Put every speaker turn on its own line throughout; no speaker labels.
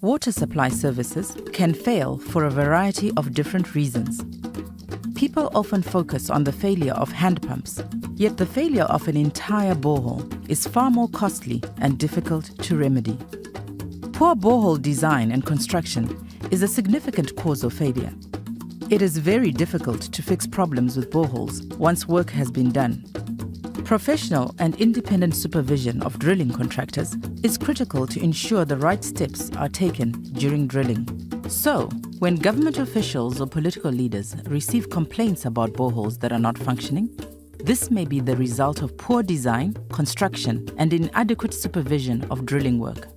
Water supply services can fail for a variety of different reasons. People often focus on the failure of hand pumps, yet the failure of an entire borehole is far more costly and difficult to remedy. Poor borehole design and construction is a significant cause of failure. It is very difficult to fix problems with boreholes once work has been done. Professional and independent supervision of drilling contractors is critical to ensure the right steps are taken during drilling. So, when government officials or political leaders receive complaints about boreholes that are not functioning, this may be the result of poor design, construction, and inadequate supervision of drilling work.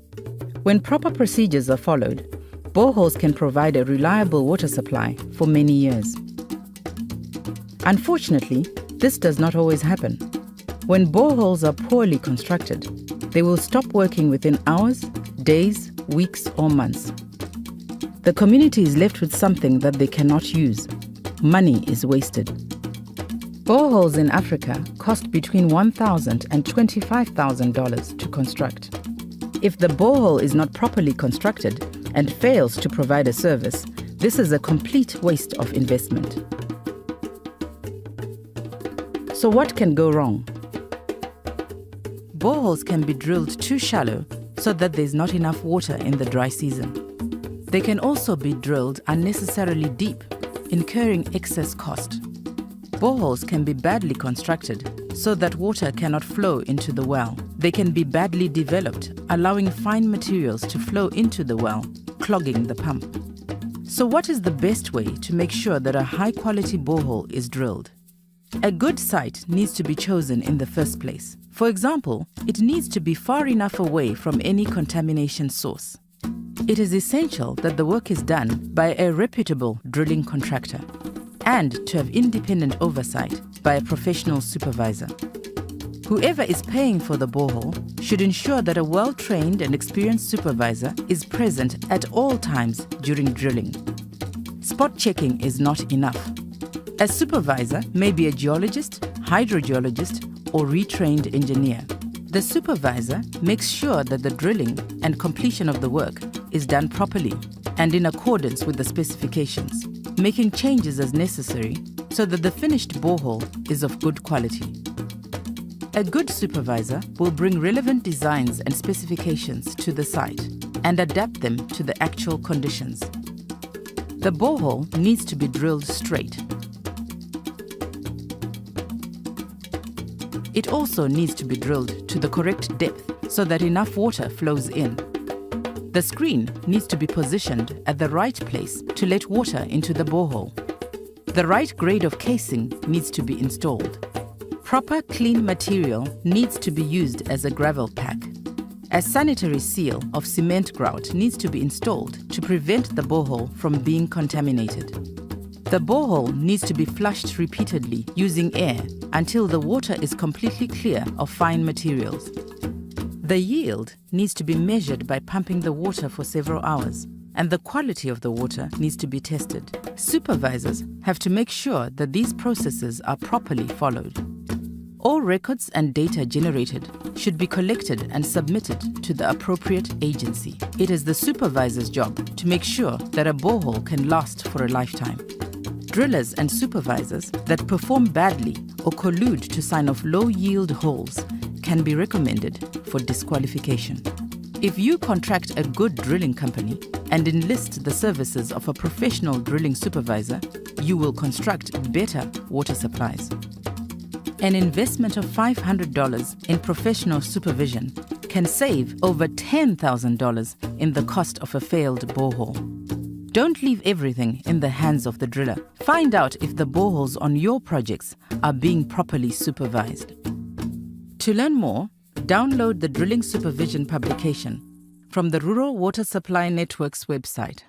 When proper procedures are followed, boreholes can provide a reliable water supply for many years. Unfortunately, this does not always happen. When boreholes are poorly constructed, they will stop working within hours, days, weeks, or months. The community is left with something that they cannot use. Money is wasted. Boreholes in Africa cost between $1,000 and $25,000 to construct. If the borehole is not properly constructed and fails to provide a service, this is a complete waste of investment. So what can go wrong? Boreholes can be drilled too shallow so that there is not enough water in the dry season. They can also be drilled unnecessarily deep, incurring excess cost. Boreholes can be badly constructed so that water cannot flow into the well. They can be badly developed, allowing fine materials to flow into the well, clogging the pump. So what is the best way to make sure that a high-quality borehole is drilled? A good site needs to be chosen in the first place. For example, it needs to be far enough away from any contamination source. It is essential that the work is done by a reputable drilling contractor and to have independent oversight by a professional supervisor. Whoever is paying for the borehole should ensure that a well-trained and experienced supervisor is present at all times during drilling. Spot checking is not enough. A supervisor may be a geologist, hydrogeologist, or retrained engineer. The supervisor makes sure that the drilling and completion of the work is done properly and in accordance with the specifications, making changes as necessary so that the finished borehole is of good quality. A good supervisor will bring relevant designs and specifications to the site and adapt them to the actual conditions. The borehole needs to be drilled straight. It also needs to be drilled to the correct depth so that enough water flows in. The screen needs to be positioned at the right place to let water into the borehole. The right grade of casing needs to be installed. Proper clean material needs to be used as a gravel pack. A sanitary seal of cement grout needs to be installed to prevent the borehole from being contaminated. The borehole needs to be flushed repeatedly using air until the water is completely clear of fine materials. The yield needs to be measured by pumping the water for several hours, and the quality of the water needs to be tested. Supervisors have to make sure that these processes are properly followed. All records and data generated should be collected and submitted to the appropriate agency. It is the supervisor's job to make sure that a borehole can last for a lifetime. Drillers and supervisors that perform badly or collude to sign off low-yield holes can be recommended for disqualification. If you contract a good drilling company and enlist the services of a professional drilling supervisor, you will construct better water supplies. An investment of $500 in professional supervision can save over $10,000 in the cost of a failed borehole. Don't leave everything in the hands of the driller. Find out if the boreholes on your projects are being properly supervised. To learn more, download the Drilling Supervision publication from the Rural Water Supply Network's website.